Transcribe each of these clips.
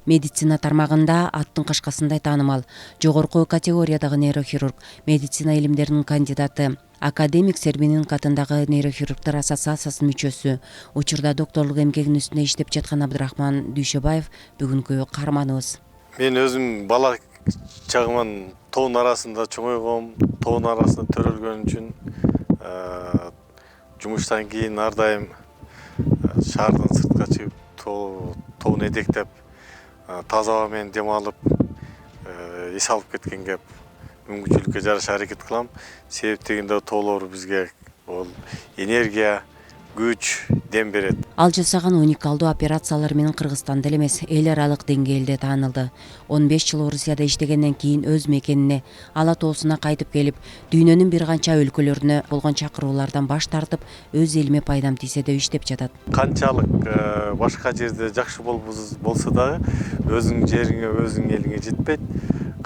Медицина тармагында аттын кашкасындай таанымал жогорку категориядагы нейрохирург, медицина илимдеринин кандидаты, академик Сербинин катындагы нейрохирургдар ассоциациясынын мүчөсү, учурда докторлук эмгегинин үстүндө иштеп жаткан Абдрахман Дүйшөбаев бүгүнкү каарманыбыз. Мен өзүм бала чагыман тоонун арасында чоңойгом, тоонун арасында төрөлгөн үчүн жумуштан кийин ар дайым шаардан сыртка чыгып тоон этектеп таза аба менен дем алып эс алып кеткенге мүмкүнчүлүккө жараша аракет кылам. Себеп дегенде тоолор бизге энергия, күч, дем берет. Ал жасаган уникалдуу операциялар менен Кыргызстанда эле эмес, эл аралык деңгээлде таанылды. 15 жыл Орусияда иштегенден кийин өз мекенине, Ала тоосуна кайтып келип, дүйнөнүн бир канча өлкөлөрүнө болгон чакыруулардан баш тартып, өз элиме пайдам тийсе деп иштеп жатат. Канчалык башка жерде жакшы болсо дагы өзүңүн жериңе, өзүңүн элиңе жетпейт.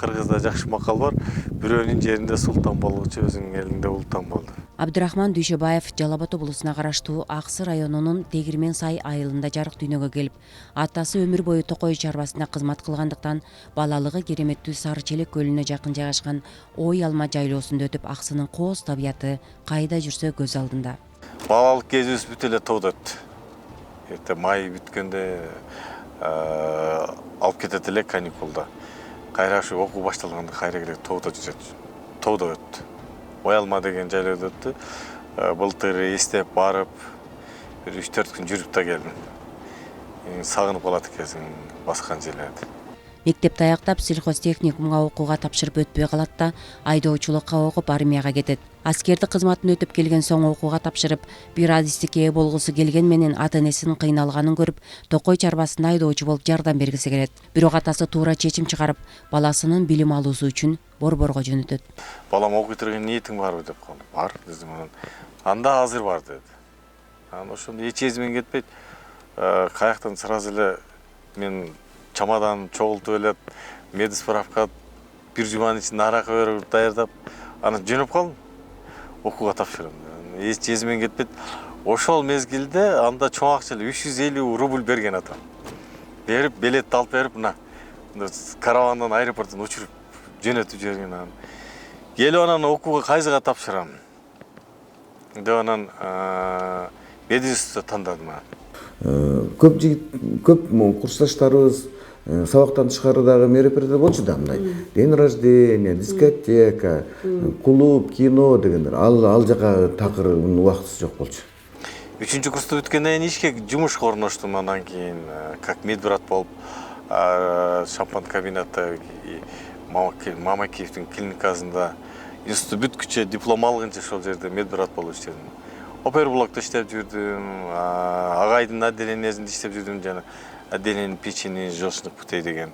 Кыргызда жакшы макал бар: бирөөнүн жеринде султан болгучу өзүңүн элиңде ултан бол. Абдрахман Дүйшөбаев Жалал Абад облусуна караштуу Аксы районунун Тегирмен Сай айылында жарык дүйнөгө келип, атасы өмүр бою Токой чарбасында кызмат кылгандыктан балалыгы кереметтүү Сары Челек көлүнө жакын жайгашкан Ой Алма жайлоосунда өтүп, Аксынын кооз табияты кайда жүрсө көз алдында. Балалык кезибиз бүт эле тоодо өттү. Эрте май бүткөндө алып кетет эле каникулда. Кайра ушу окуу башталганда кайра келет, тоодо жүрөт. Тоодо өттү. Ой Алма деген жайлоодо өттү. Былтыр эстеп барып, бир 3-4 күн жүрүп да келдим. Сагынып калат экенсиң баскан жерлерди. Мектепти аяктап сельхозтехникумга окууга тапшырып өтпөй калат да, айдоочулукка окуп армияга кетет. Аскердик кызматын өтүп келген соң окууга тапшырып, бир адистикке ээ болгусу келген менен ата-энесинин кыйналганын көрүп, Токой чарбасында айдоочу болуп жардам бергиси келет. Бирок атасы туура чечим чыгарып, баласынын билим алуусу үчүн Борборго жөнөтөт. Балам окуй турган ниетиң барбы деп калды. Бар дедим. Анда азыр бар деди. Ошондо эч эзимен кетпейт. Каяктан сразу эле мен чамадан чогултуп эле медсправка бир жуманын ичинде аракы берип даярдап, анан жөнөп калдым. Окууга тапшырам. Эч эзимен кетпейт. Ошол мезгилде анда чоң акча эле 350 рубль берген атам. Берип, билетти алып берип, мына каравандан аэропорттон учуруп жөнөтүп жиберген анан. Келип анан окууга кайзыга тапшырам деп анан мединститутта тандадым. Көп курсташтарыбыз сабактан тышкары дагы мероприятие болчу да, мындай день рождения, дискотека, клуб, кино дегендер. Ал жака такыр убактысы жок болчу. 3-курсту бүткөндөн кийин ишке жумушка орноштум. Андан кийин как медбрат болуп, шампан комбинатта Мамакеевдин клиникасында институт бүткүчө диплом алгынча ошол жерде медбрат болуп иштедим. Оперблокто иштеп жүрдүм, агайдын отделениесинде иштеп жүрдүм, жана отделение печени желчных путей деген.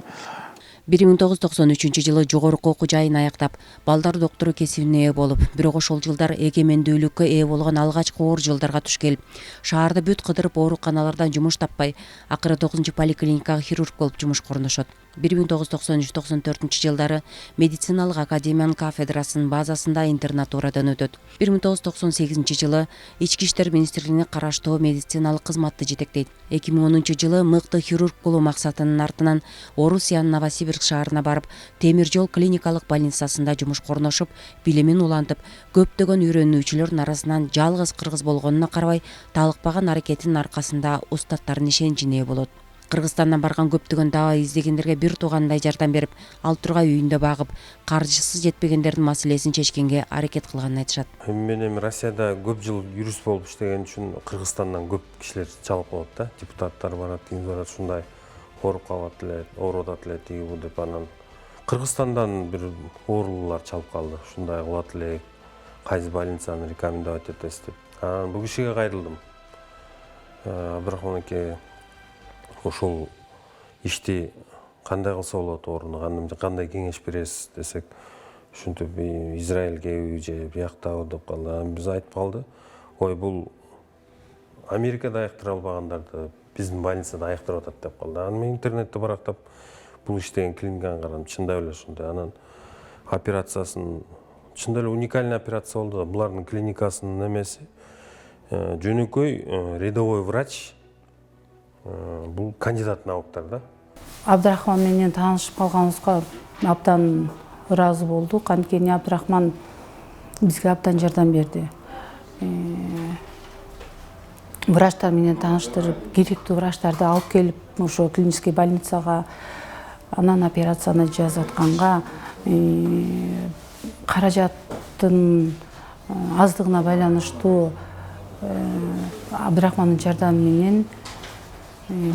1993 жылы жогорку окуу жайын аяктап, балдар доктору кесибине ээ болуп, бирок ошол жылдар эгемендүүлүккө ээ болгон алгачкы оор жылдарга туш келип, шаарда бүт кыдырып ооруканалардан жумуш таппай, акыры 9-поликлиникага хирург болуп жумушка орношот. 1993-94 жылдары медициналык академиянын кафедрасынын базасында интернатурадан өтөт. 1998 жылы Ички иштер министрлигине караштуу медициналык кызматты жетектейт. 2010 жылы мыкты хирург болуу максатынын артынан Орусиянын Новосибирск шаарына барып, темир жол клиникалык больницасында жумушка орношуп, билимин улантып, көптөгөн үйрөнүүчүлөрдүн арасынан жалгыз кыргыз болгонуна карабай, талыкпаган аракетинин аркасында устаттардын ишеничине ээ болот. Кыргызстандан барган көптөгөн даба издегендерге бир туугандай жардам берип, ал тургай үйүндө багып, каржысы жетпегендердин маселесин чечкенге аракет кылганын айтышат. Мен Россияда көп жыл юрист болуп иштеген үчүн Кыргызстандан көп кишилер чалып калат да. Депутаттар барат, ким барат, ушундай ооруп калат эле, ооруп атат эле тиги бу деп анан Кыргызстандан бир оорулуулар чалып калды. Ушундай кылат эле, кайсы больницаны рекомендовать этесиз деп. Анан бул кишиге кайрылдым. Абдрахман аке, ошол ишти кандай кылса болот, ооруну кандай кеңеш бересиз десек, ушинтип Израилге же бияктабы деп калды. Биз айтып калды, ой бул Америкада аяктыра албагандарды биздин больницада аяктырып атат деп калды. Анан мен интернетте барактап бул иштеген клиниканы карадым, чындап эле ошондой. Анан операциясын чындап эле уникальный операция болду. Булардын клиникасынын эмеси жөнөкөй рядовой врач, бул кандидат науктар да. Абдрахман менен таанышып калганыбызга абдан ыраазы болдук. Анткени Абдрахман бизге абдан жардам берди. Врачтар менен тааныштырып, керектүү врачтарды алып келип, ошо клинический больницага анан операцияны жасатканга каражаттын аздыгына байланыштуу Абдрахмандын жардамы менен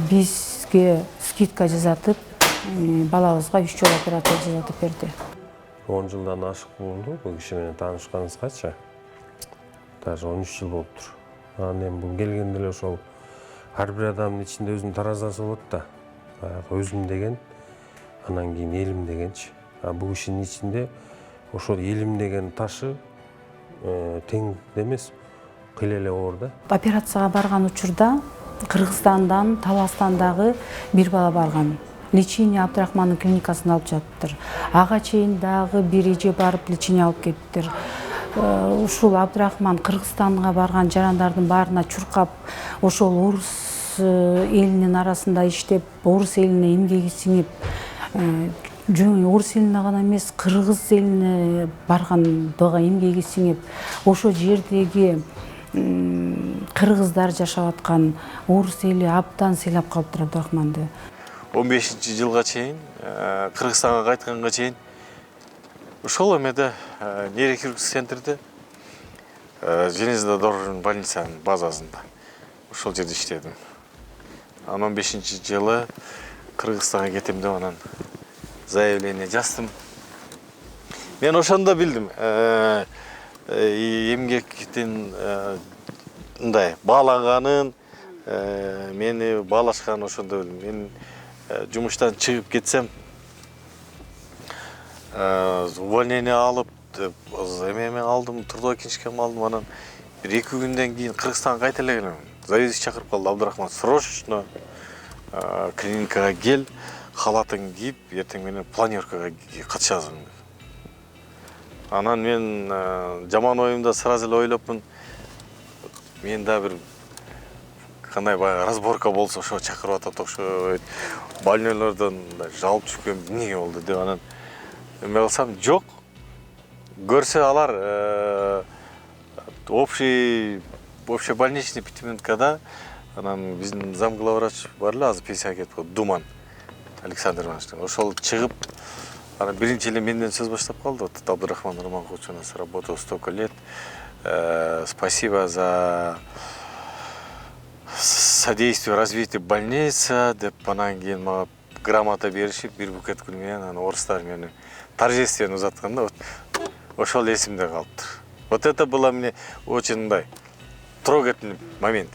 бизге скидка жасатып, балабызга 3 жолу операция жасатып берди. 10 жылдан ашык болду бул киши менен таанышканыбызгачы. Даже 13 жыл болуптур. Анан эми бул келгенде эле ошол ар бир адамдын ичинде өзүнүн таразасы болот да. Баягы өзүм деген, анан кийин элим дегенчи. Бул кишинин ичинде ошол элим деген ташы тең эмес, кыйла эле оор да. Операцияга барган учурда Кыргызстандан, Таластандагы бир бала барган. Лечение Абдрахмандын клиникасына алып жатыптыр. Ага чейин дагы бир эже барып лечение алып кетиптир. Ушул Абдрахман Кыргызстанга барган жарандардын баарына чуркап, ошол орус элинин арасында иштеп, орус элине эмгеги сиңип, жөн орус элине гана эмес, кыргыз элине барган дагы эмгеги сиңип, ошо жердеги кыргыздар жашап аткан орус эли абдан сыйлап калыптыр Абдрахманды. 15-жылга чейин, Кыргызстанга кайтканга чейин ошол эмеде нейрохирургический центрде железнодорожный больницанын базасында ошол жерде иштедим. Анан 15-жылы Кыргызстанга кетем деп анан заявление жаздым. Мен ошондо билдим, эмгектин мындай бааланганын, мени баалашканын ошондо билдим. Мен жумуштан чыгып кетсем, увольнение алып, эмеме алдым, трудовой книжкамды алдым, анан бир 2 күндөн кийин Кыргызстанга кайта эле келем. Заведующий чакырып калды, Абдрахман, срочно клиникага кел, халатын кийип, эртең менен планеркага катышасың. Анан мен жаман оюмда сразу эле ойлопмун, мен да бир кандай баягы разборка болсо ошо чакырып атат окшойт, больнойлордон жалып түшкөн эмне болду деп анан эме кылсам, жок. Көрсө алар общебольничный питомникада анан биздин замглавврач бар эле, азыр пенсияга кетип калды, Думан Александр Иванович. Ошол чыгып, анан биринчи эле менден сөз баштап калды. Вот Абдрахман Романкович у нас работал столько лет. Спасибо за содействие развитию больницы деп анан кийин мага грамота беришип, бир букет гүл менен анан орустар мени торжественно узатканда, ошол эсимде калыптыр. Вот это было мне очень трогательный момент.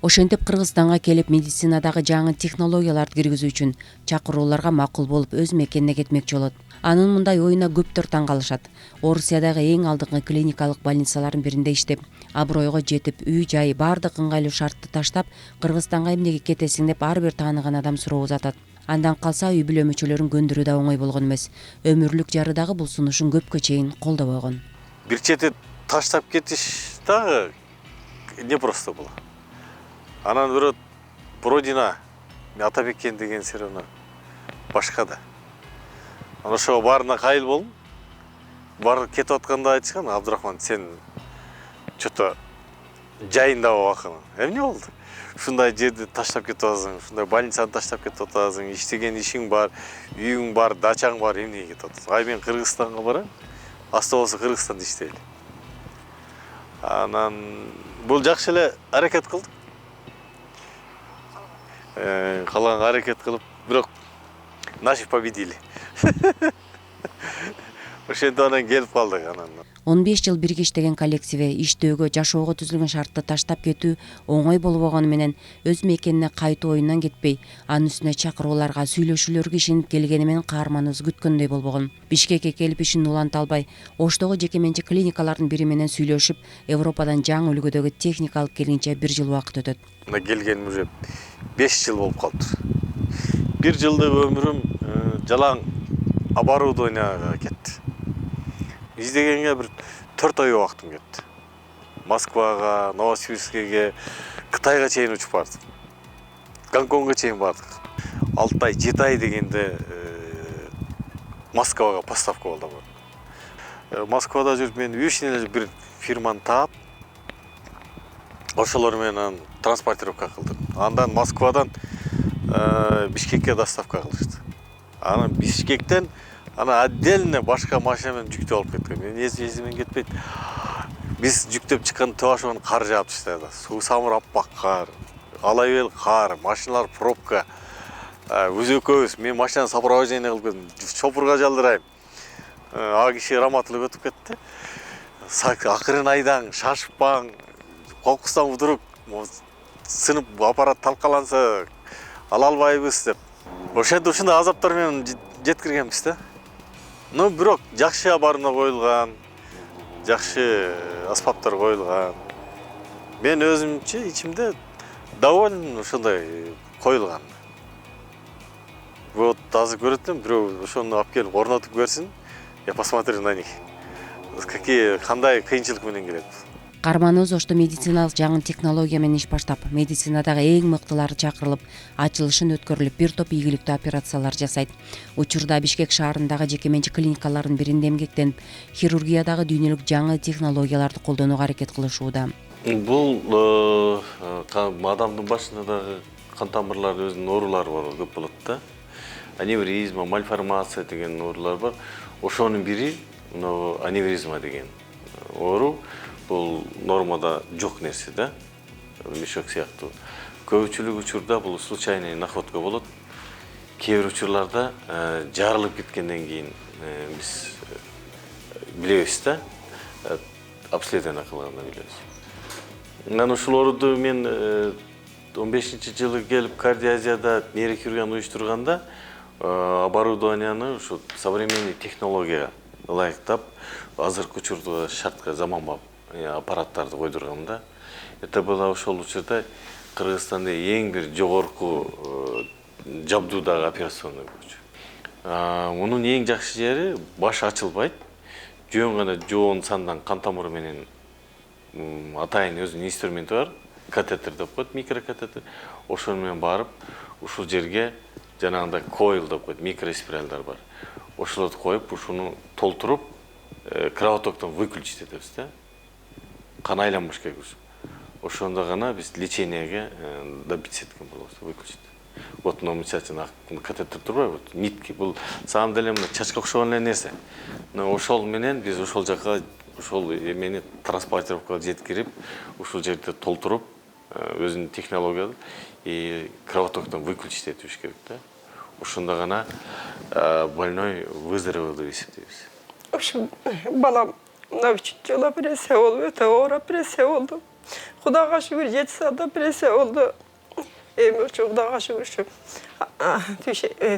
Ошентип Кыргызстанга келип медицинадагы жаңы технологияларды киргизүү үчүн чакырууларга макул болуп өз мекенине кетмекчи болот. Анын мындай оюна көптөр таң калышат. Орусиядагы эң алдыңкы клиникалык больницалардын биринде иштеп, абройго жетип, үй-жай баардык ыңгайлуу шартты таштап, Кыргызстанга эмнеге кетесиң деп ар бир тааныган адам суроо узатат. Андан калса үй бүлө мүчөлөрүн көндүрүү да оңой болгон эмес. Өмүрлүк жары дагы бул сунушун көпкө чейин колдобойгон. Бир чети таштап кетиш дагы не просто было. Анан бирөө Бродина, Атабеккен деген сериалны башка да. Анан ошого баарына кайыл болдум. Бар кетип атканда айтышкан, Абдрахман, сен что-то жайында болбакын. Эмне болду? Ушундай жерди таштап кетип атасың, ушундай больницаны таштап кетип атасың, иштеген ишиң бар, үйүң бар, дачаң бар, эмнеге кетип атасың? Ай, мен Кыргызстанга барам, аста болсо Кыргызстанда иштейли. Анан бул жакшы эле аракет кылдык. Калганга аракет кылып, бирок наши победили. Ошентип анан келип калдык анан. 15 жыл бирге иштеген коллективе иштөөгө, жашоого түзүлгөн шартты таштап кетүү оңой болбогону менен өз мекенине кайтуу оюндан кетпей, анын үстүнө чакырууларга, сүйлөшүүлөргө ишенип келгени менен каарманыбыз күткөндөй болбогон. Бишкекке келип ишин уланта албай, Оштогу жеке менчик клиникалардын бири менен сүйлөшүп, Европадан жаңы үлгүдөгү техника алып келгенче 1 жыл убакыт өтөт. Мына келгеним уже 5 жыл болуп калыптыр. 1 жылдык өмүрүм жалаң оборудованияга кетти. Издегенге бир 4 ай убактым кетти. Москвага, Новосибирскеге, Кытайга чейин учуп бардык. Гонконгго чейин бардык. 6 ай 7 ай дегенде Москвага поставка болду. Москвада жүрүп мен үчүн эле бир фирманы таап, ошолор менен транспортировка кылдым. Андан Москвадан Бишкекке доставка кылышты. Анан Бишкектен отдельно башка машина менен жүктөп алып кеткен. Мен эсимден кетпейт. Биз жүктөп чыккан Ташкент кар жаап таштады. Суу самыр аппак кар, алайбел кар, машиналар пробка. Өзөкөбүз, мен машинаны сопровождение кылып кеттим. Шопурга жалдырайм. А киши раматылып өтүп кетти. Акырын айдаң, шашпаң, кокустан вдруг сынып аппарат талкаланса ала албайбыз деп. Ошондой азаптар менен жеткиргенбиз да. Ну, бирок жакшы абарына коюлган, жакшы аспаптар коюлган. Мен өзүмчө ичимде доволен ошондой коюлган. Вот азыр көрөтүм, бирөө ошону алып келип орнотуп көрсүн. Я посмотрю на них. Кандай кыйынчылык менен келет. Каарманыбыз ошто медициналык жаңы технология менен иш баштап, медицинадагы эң мыктылары чакырылып, ачылышын өткөрүлүп, бир топ ийгиликтүү операциялар жасайт. Учурда Бишкек шаарындагы жеке менчик клиникалардын биринде эмгектенип, хирургиядагы дүйнөлүк жаңы технологияларды колдонууга аракет кылышууда. Бул адамдын башында дагы кан тамырлары өзүнүн оорулары бар, көп болот да. Аневризма, мальформация деген оорулар бар. Ошонун бири аневризма деген оору. Бул нормада жок нерсе да, мешок сыяктуу. Көпчүлүк учурда бул случайный находка болот. Кээ бир учурларда жарылып кеткенден кийин биз билебиз да, обследование кылганда билебиз. Анан ушул ооруду мен 15-жылы келип Кардиазияда нейрохирургияны уюштурганда оборудованияны ушу современный технологияга ылайыктап, азыркы учурда шартка заманбап аппараттарды койдурганда, это было ошол учурда Кыргызстанда эң бир жогорку жабдуудагы операционный болчу. Мунун эң жакшы жери баш ачылбайт, жөн гана жоон сандан кан тамыры менен атайын өзүнүн инструменти бар, катетер деп коет, микрокатетер. Ошону менен барып, ушул жерге жанагындай койл деп коет, микроспиральдар бар. Ошолорду коюп, ушуну толтуруп, кровотоктон выключить этебиз да. Кан айланбаш керек. Ошондо гана биз лечениеге добиться эткен болобуз, выключить. Вот мына мисалы катетер турбайбы, вот нитки, бул самом деле чачка окшогон эле нерсе. Ошол менен биз ошол жака ошол эмени транспортировкага жеткирип, ушул жерде толтуруп, өзүнүн технологиясы и кровотоктон выключить этиш керек да. Ошондо гана больной выздоровел деп эсептейбиз. В общем, балам мына 3 жыл операция болуп, өтө оор операция болду. Кудайга шүгүр 7 саат операция болду. Эми ошо Кудайга шүгүр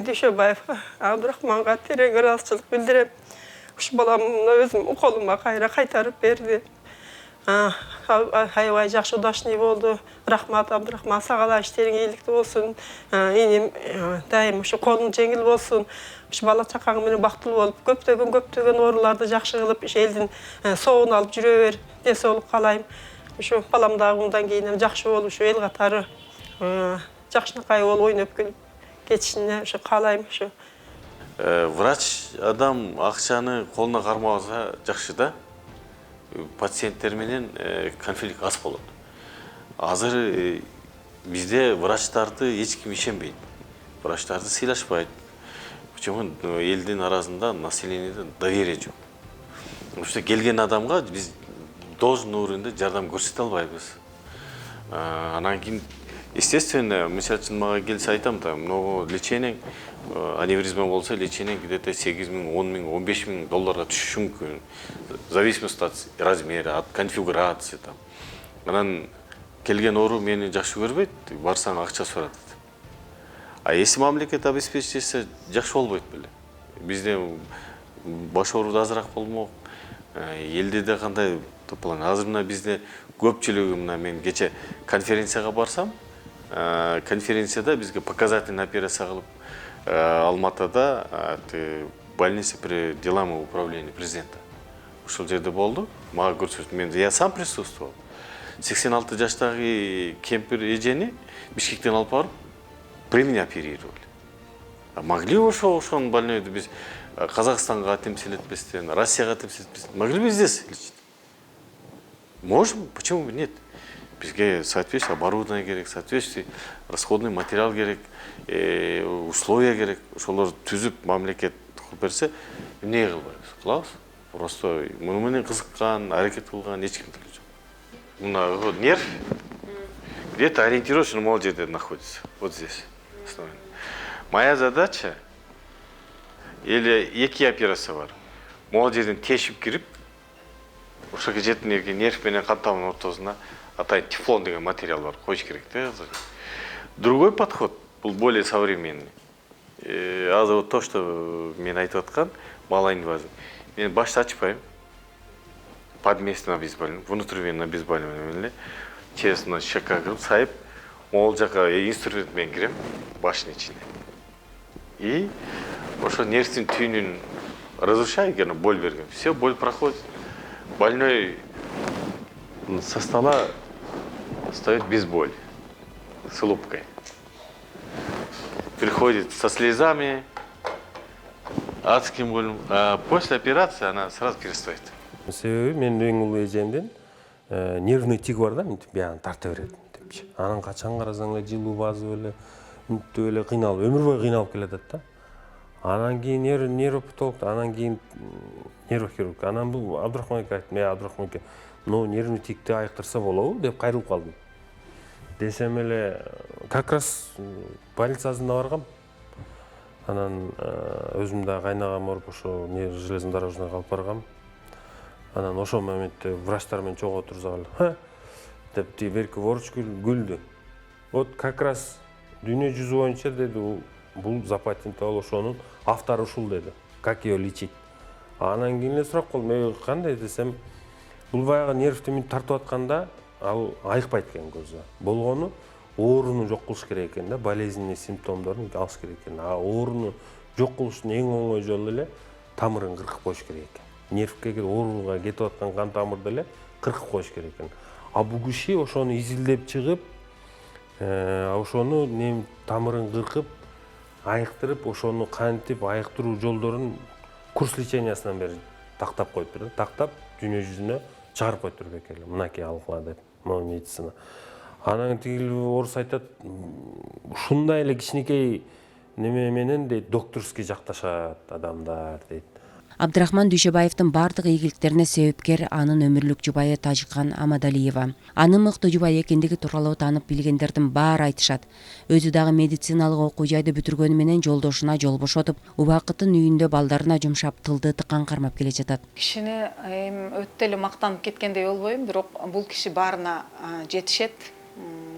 Дүйшөбаев Абдрахманга терең ыраазычылык билдирем. Ушу баламды өзүм колума кайра кайтарып берди. Аябай жакшы удачный болду. Рахмат Абдрахман, сага иштериң ийгиликтүү болсун. Иним дайым ушу колуң жеңил болсун. Ушу бала чакаң менен бактылуу болуп, көптөгөн ооруларды жакшы кылып, элдин соогун алып жүрө бер. Ден соолук каалайм. Ушу балам дагы мындан кийин жакшы болуп, ушу эл катары жакшынакай болуп ойноп күлүп кетишине ушу каалайм. Ушу врач адам акчаны колуна кармабаса жакшы да. Пациенттер менен конфликт аз болот. Азыр бизде врачтарды эч ким ишенбейт. Врачтарды сыйлашпайт. Почему элдин арасында населениеде доверие жок. Ошто келген адамга биз должный уровенде жардам көрсөтө албайбыз. Анан кийин естественно, мисалы үчүн мага келсе айтам да, но лечение аневризма болса, лечение где-то 8 000, 10 000, 15 000 долларга түшүшү мүмкүн. В зависимости от размера, от конфигурации там. Анан келген оору мени жакшы көрбөйт, барсаң акча сурат. А если мамлекет обеспечить, жакшы болбойт беле. Бизде баш оорууда азыраак болмок. Элде де кандай топлан. Азыр мына бизде көпчүлүгү мына мен кече конференцияга барсам, конференцияда бизге показательный операция кылып Алматыда больница при делам управления президента. Ушул жерде болду. Мага көрсөтүп, мен я сам присутствовал. 86 жаштагы кемпир эжени Бишкектен алып барып при меня оперировали. Могли ошону больнойду биз Казахстанга темсил этпестен, Россияга темсил этпестен. Могли бы здесь лечить? Можем, почему бы нет? Бизге соответствующее оборудование керек, соответствующий расходный материал керек, условия керек. Ошолор түзүп мамлекет кылып берсе, эмне кылбайбыз? Кылабыз. Просто муну менен кызыккан, аракет кылган эч ким жок. Мына нерв где-то ориентировочно могул жерде находится. Вот здесь. Моя задача, или эки операция бар. Могул жерден тешип кирип, ошол жердин нерв менен кан тамырынын ортосуна атайын тефлон деген материал бар, коюш керек да. Другой подход, был более современный. Азыр вот то, что мен айтып аткан, малоинвазивный. Мен башты ачпайм. Подместное обезболивание, внутривенное обезболивание. Через щека кырып, сайып, могул жака инструмент менен кирем, баштын ичине. И ошо нервтин түйүнүн разрушаю, боль берген. Все, боль проходит. Больной со стола встает без боли, с улыбкой. Приходит со слезами, адским болем. А после операции она сразу перестает. Себеби мен эң улуу эжемдин нервный тик бар да, мынтип биягын тарта берет депчи. Анан качан карасаң эле жылуу базып эле, мынтип эле кыйналып, өмүр бою кыйналып келатат да. Анан кийин нейропатолог, анан кийин нейрохирург. Анан бул Абдрахман эке айтты, Абдрахман эке, но нервный тикти айыктырса болобу деп кайрылып калдым. Десем эле, как раз больницасына баргам. Анан өзүм да кайнагам оруп ошо железнодорожныйга алып баргам. Анан ошол моментте врачтар менен чогуу отурсак эле, деп берки врач күлдү. Вот как раз дүйнө жүзү боюнча деди, бул запатентовал ошонун автору ушул деди. Как ее лечить? Анан кийин эле сурап калдым, кандай десем, бул баягы нервти мынтип тартып атканда ал айыкпайт экен көзү. Болгону ооруну жок кылыш керек экен да, болезненный симптомдорун алыш керек экен. А ооруну жок кылыштын эң оңой жолу эле тамырын кыркып коюш керек экен. Нервке ооруга кетип аткан кан тамырды эле кыркып коюш керек экен. А бул киши ошону изилдеп чыгып, ошону тамырын кыркып, айыктырып, ошону кантип айыктыруу жолдорун курс лечениясынан бери тактап коюптур. Тактап дүйнө жүзүнө чыгарып коюптур бекер эле. Мынакей алгыла деп, могу медицина. Анан тигил орус айтат, ушундай эле кичинекей неме менен дейт, докторский жакташат адамдар дейт. Абдрахман Дүйшөбаевдин бардык ийгиликтерине себепкер анын өмүрлүк жубайы Тажиккан Амадалиева. Анын мыкты жубай экендиги тууралуу таанып билгендердин баары айтышат. Өзү дагы медициналык окуу жайды бүтүргөнү менен жолдошуна жол бошотуп, убакытын үйүндө балдарына жумшап, тылды тыккан кармап келе жатат. Кишини өтө эле мактанып кеткендей болбойм, бирок бул киши баарына жетишет.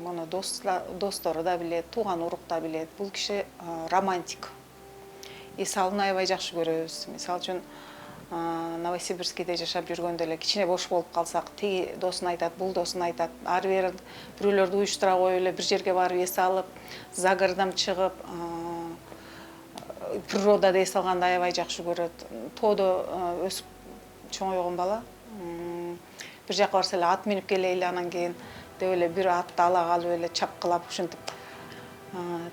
Муну достору да билет, тууган урук да билет. Бул киши романтик. Эсалын аябай жакшы көрөбүз. Мисалы үчүн Новосибирскийде жашап жүргөндө эле кичине бош болуп калсак, тиги досун айтат, бул досун айтат. Ар бир бирөөлөрдү уюштура коюп эле бир жерге барып эс алып, за городом чыгып, природада эс алганды аябай жакшы көрөт. Тоодо өсүп чоңойгон бала. Бир жака барса эле ат минип келейли, анан кийин деп эле бир атты ала калып эле чапкылап ушинтип.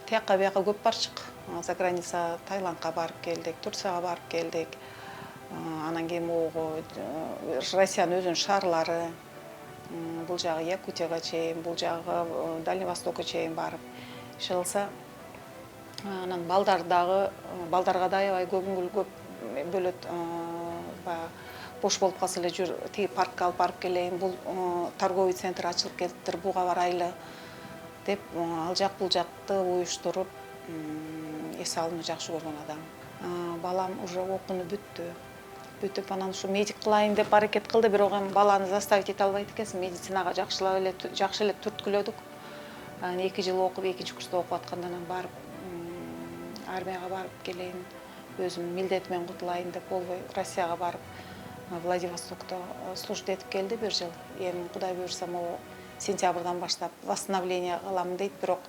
Тияка бияка көп барчык. За граница Таиландга барып келдик, Турцияга барып келдик. Анан кийин Россиянын өзүнүн шаарлары, бул жагы Якутияга чейин, бул жагы Дальний Востокко чейин барып иш кылса, анан балдарга да аябай көңүл көп бөлөт. Бош болуп калса эле жүр, тиги паркка алып барып келейин, бул торговый центр ачылып кетиптир, буга барайлы деп ал жак бул жакты уюштуруп эс алууну жакшы көргөн адам. Балам уже окууну бүтүп анан ушу медик кылайын деп аракет кылды, бирок эми баланы заставить эте албайт экенсиң. Медицинага жакшы эле түрткүлөдүк. 2 жыл окуп, 2-чи курста окуп аткандан барып армияга барып келейин, өзүм милдетимен кутулайын деп болбой Россияга барып Владивостокто служба этип келди 1 жыл. Эми Кудай буйрса, сентябрдан баштап восстановление кыламын дейт, бирок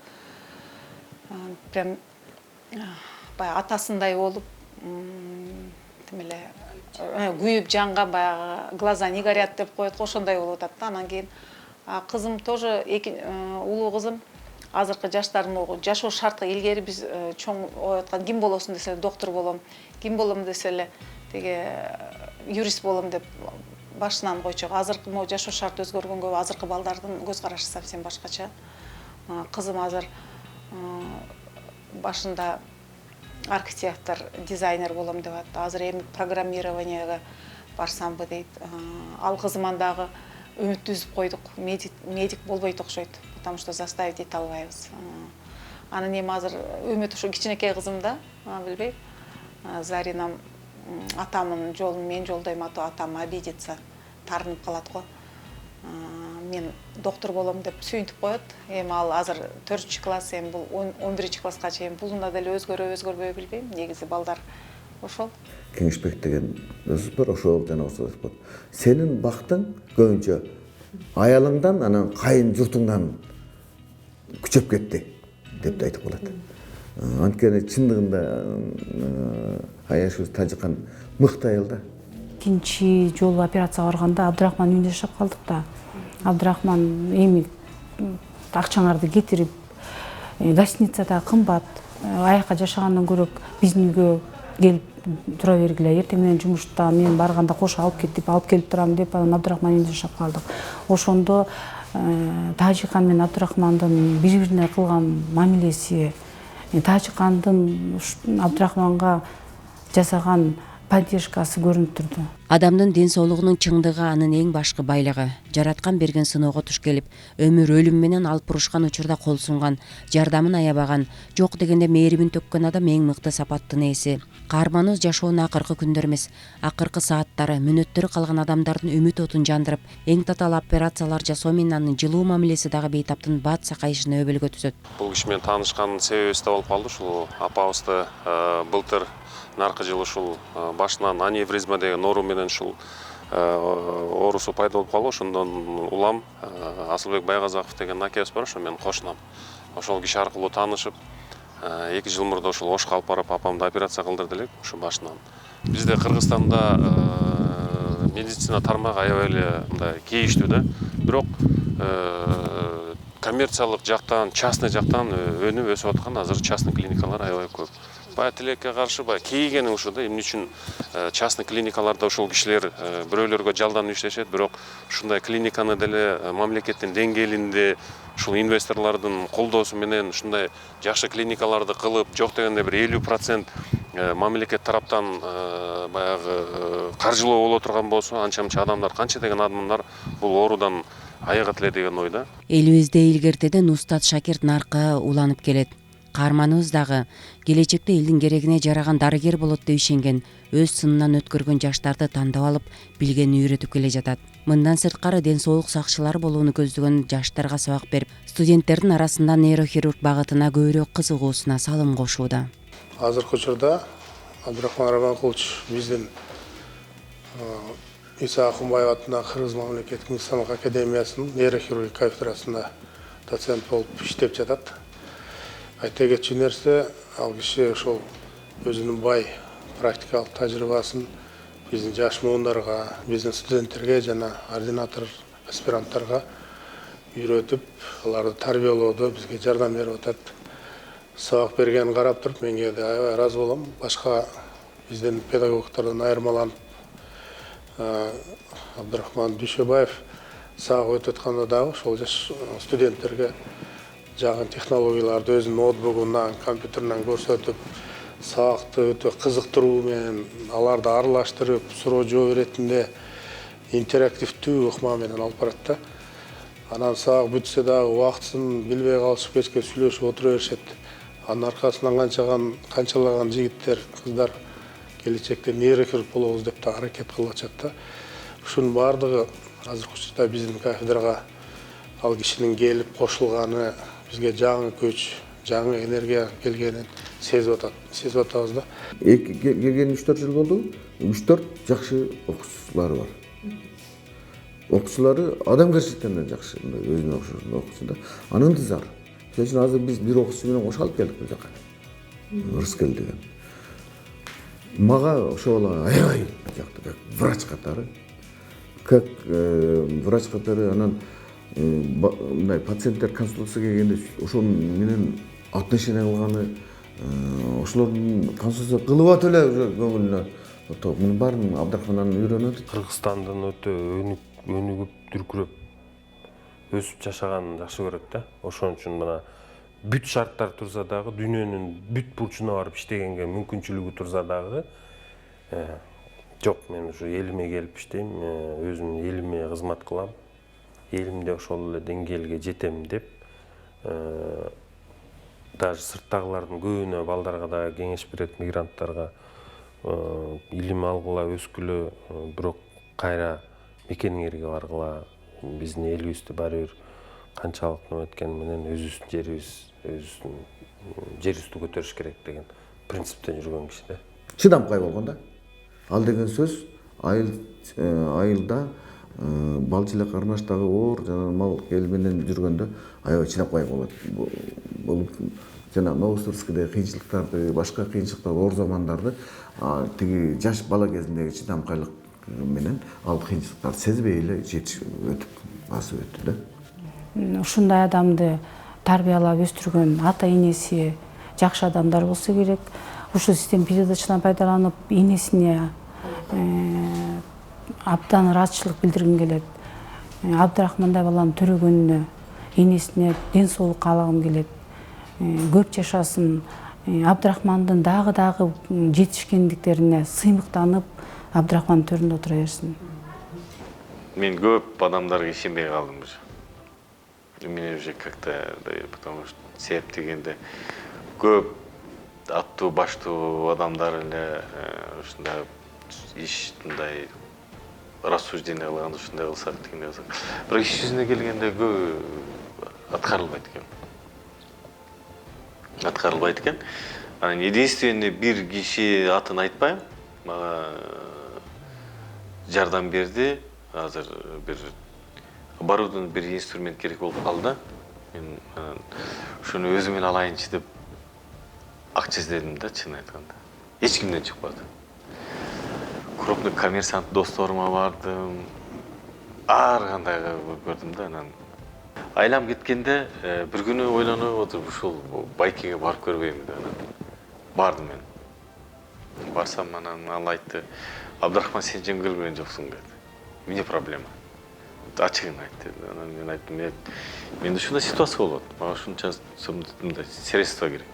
прям баягы атасындай болуп, тим эле күйүп жанган, баягы глаза не горят деп коет, ошондой болуп атат да. Анан кийин кызым тоже улуу кызым азыркы жаштардын могу жашоо шарты илгери биз чоң ояткан ким болосуң десе доктор болом, ким болом десе эле тиги юрист болом деп башынан койчу. Азыркы могу жашоо шарты өзгөргөнгө азыркы балдардын көз карашы совсем башкача. Кызым азыр башында архитектор, дизайнер болом деп атты. Азыр эми программированияга барсамбы дейт. Ал кызыман дагы үмүттү үзүп койдук. Медик болбойт окшойт, потому что заставить ете албайбыз. Анан эми азыр үмүт ушу кичинекей кызым да, билбейм. Заринам атамын жолун мен жолдойм, атам обидится, тарынып калат го. Мен доктор болом деп сүйүнтүп коет. Эми ал азыр 4-класс, эми бул 11-класска чейин булунда деле өзгөрбөй билбейм. Негизи балдар ошол. Кеңешбек деген досубуз бар, ошол жана ошол бар. Сенин бактың көбүнчө аялыңдан, анан кайын журтуңдан күчөп кетти деп айтып калат. Анткени чындыгында аяшыбыз Тажикан мыкты аял да. Экинчи жолу операцияга барганда Абдрахман үйүндө жашап калдык да. Абдрахман эми акчаңарды кетирип, гостиницада кымбат, аяка жашагандан көрө биздин үйгө келип тура бергиле. Эртең менен жумушта мен барганда кош алып келип турам деп анан Абдрахман үйүндө жашап калдык. Ошондо Тажикан менен Абдрахмандын бири-бирине кылган мамилеси, Тажикандын Абдрахманга жасаган поддержкасы көрүнүп турду. Адамдын ден соолугунун чыңдыгы анын эң башкы байлыгы. Жараткан берген сыноого туш келип, өмүр өлүм менен алып урушкан учурда кол сунган, жардамын аябаган, жок дегенде мээримин төккөн адам эң мыкты сапаттын ээси. Каарманыбыз жашоонун акыркы күндөр эмес, акыркы сааттары, мүнөттөрү калган адамдардын үмүт отун жандырып, эң татаал операциялар жасоо менен анын жылуу мамилеси дагы бейтаптын бат сакайышына өбөлгө түзөт. Бул киши менен таанышкандын себеби да болуп калды. Ушул апабызды былтыр наркы жылы ушул башынан аневризма деген оору менен ушул оорусу пайда болуп калды. Ошондон улам Асылбек Байгазаков деген акебиз бар, ошо менин кошунам. Ошол киши аркылуу таанышып, 2 жыл мурда ушул Ошко алып барып апамды операция кылдырды элек ушу башынан. Бизде Кыргызстанда медицина тармагы аябай эле мындай кейиштүү да. Бирок коммерциялык жактан, частный жактан өнүп өсүп аткан азыр частный клиникалар аябай көп. Бая тилекке каршы кейигени ушу да, эмне үчүн частный клиникаларда ошол кишилер бирөөлөргө жалданып иштешет, бирок ушундай клиниканы деле мамлекеттин деңгээлинде ушул инвесторлордун колдоосу менен ушундай жакшы клиникаларды кылып, жок дегенде бир 50% мамлекет тараптан баягы каржылоо боло турган болсо, анча-мынча адамдар, канча деген адамдар бул оорудан аягат эле деген ойда. Элибизде илгертеден устат шакирт наркы уланып келет. Каарманыбыз дагы келечекте элдин керегине жараган дарыгер болот деп ишенген, өз сынынан өткөргөн жаштарды тандап алып, билгенин үйрөтүп келе жатат. Мындан сырткары ден соолук сакчылары болууну көздөгөн жаштарга сабак берип, студенттердин арасында нейрохирург багытына көбүрөөк кызыгуусуна салым кошууда. Азыркы учурда Абдрахман Раманкулович биздин Иса Акунбаев атындагы Кыргыз мамлекеттик медициналык академиясынын нейрохирургия кафедрасында доцент болуп иштеп жатат. Айта кетчү нерсе, ал киши ошол өзүнүн бай практикалык тажрыйбасын биздин жаш муундарга, биздин студенттерге жана ординатор аспиранттарга үйрөтүп, аларды тарбиялоодо бизге жардам берип атат. Сабак бергенин карап туруп, менге да аябай ыраазы болом. Башка биздин педагогтордон айырмаланып, Абдрахман Дүйшөбаев сабак өтүп атканда дагы ошол жаш студенттерге жагын технологияларды өзүнүн ноутбугунан, компьютеринен көрсөтүп, сабакты өтө кызыктыруу менен аларды аралаштырып, суроо жооп иретинде интерактивдүү ыкма менен алып барат да. Анан сабак бүтсө дагы убактысын билбей калышып, кечке сүйлөшүп отура беришет. Анын аркасынан канчалаган жигиттер, кыздар келечекте нейрохирург болобуз деп да аракет кылып атышат да. Ушунун баардыгы азыркы учурда биздин кафедрага ал кишинин келип кошулганы, бизге жаңы көч, жаңы энергия келгенин сезип атабыз да. Келген 3-4 жыл болду. 3-4 жакшы окуучулары бар. Окуучулары адамгерчиликтен да жакшы, өзүнө окшош окуучу да. Анын зар. Мисалы үчүн азыр биз бир окуучу менен кошо алып келдик бул жака. Рыскел деген. Мага ошол аябай жакты, как врач катары. Как врач катары, анан мындай пациенттер консультацияга келгенде ошол менен ат нешене кылганы ошолордун консультация кылып атып эле уже көңүлүнө мунун баарын Абдрахман үйрөнүп атат. Кыргызстандын өтө өнүгүп дүркүрөп өсүп жашаганын жакшы көрөт да. Ошон үчүн мына бүт шарттар турса дагы, дүйнөнүн бүт бурчуна барып иштегенге мүмкүнчүлүгү турса дагы жок, мен ушу элиме келип иштейм, өзүм элиме кызмат кылам, элимде ошол эле деңгээлге жетем деп даже сырттагылардын көбүнө балдарга дагы кеңеш берет, мигранттарга илим алгыла, өскүлө, бирок кайра мекениңерге баргыла, биздин элибизди баары бир канчалык неметкени менен өзүбүздүн жерибизди көтөрүш керек деген принциптен жүргөн киши да. Чыдамкай болгон да. Ал деген сөз айылда балчы эле кармаштагы оор жана мал эл менен жүргөндө аябай чыдапкай болуп жана Новосибирскидеги кыйынчылыктарды, башка кыйынчылыктарды, оор замандарды тиги жаш бала кезиндеги чыдамкайлык менен ал кыйынчылыктарды сезбей эле өтүп басып өттү да. Ушундай адамды тарбиялап өстүргөн ата энеси жакшы адамдар болсо керек. Ушул систем передачадан пайдаланып энесине абдан ыраазычылык билдиргим келет. Абдрахмандай баланын төрөгөнүнө, энесине ден соолук каалагым келет. Көп жашасын. Абдрахмандын дагы жетишкендиктерине сыймыктанып Абдрахмандын төрүндө отура берсин. Мен көп адамдарга ишенбей калдым уже. Мне уже как-то, потому что себеп дегенде көп аттуу баштуу адамдар эле ушундай иш мындай рассуждение кылганда ушундай кылсак дегендей кылсак, бирок иш жүзүнө келгенде көп аткарылбайт экен. Анан единственный бир киши атын айтпайм, мага жардам берди. Азыр бир оборудование, бир инструмент керек болуп калды. Мен ушуну өзүмөн алайынчы деп акча издедим да, чын айтканда. Эч кимден чыкпады. Крупный коммерсант досторума бардым. Ар кандайга көрдүм да, анан айлам кеткенде бир күнү ойлонуп отуруп ушул байкеге барып көрбөйм деп анан бардым мен. Барсам анан ал айтты: "Абдрахман, сен жөн көргөн жоксуң" деди. "Эмне проблема?" Ачыгын айтты. Анан мен айттым: "Менде ушундай ситуация болот. Мага ушунча мындай средства керек.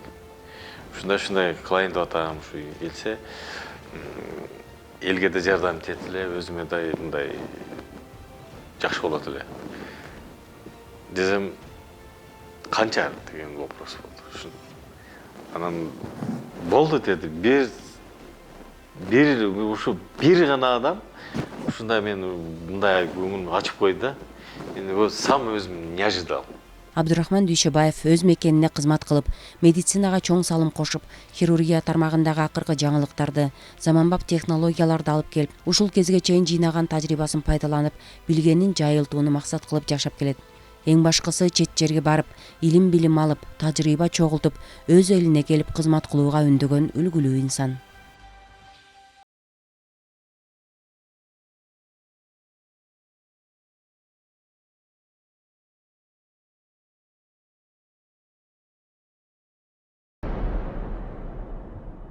Ушундай кылайын деп атам, ушу келсе, элге да жардам этет эле, өзүмө да мындай жакшы болот эле." Десем, канча деген вопрос болду. Анан болду деди. Бир гана адам ушундай мен мындай көңүлүмү ачып койду да. Мен сам өзүм не ожидал. Абдрахман Дүйшөбаев өз мекенине кызмат кылып, медицинага чоң салым кошуп, хирургия тармагындагы акыркы жаңылыктарды, заманбап технологияларды алып келип, ушул кезге чейин жыйнаган тажрыйбасын пайдаланып, билгенин жайылтууну максат кылып жашап келет. Эң башкысы чет жерге барып, илим билим алып, тажрыйба чогултуп, өз элине келип кызмат кылууга үндөгөн үлгүлүү инсан.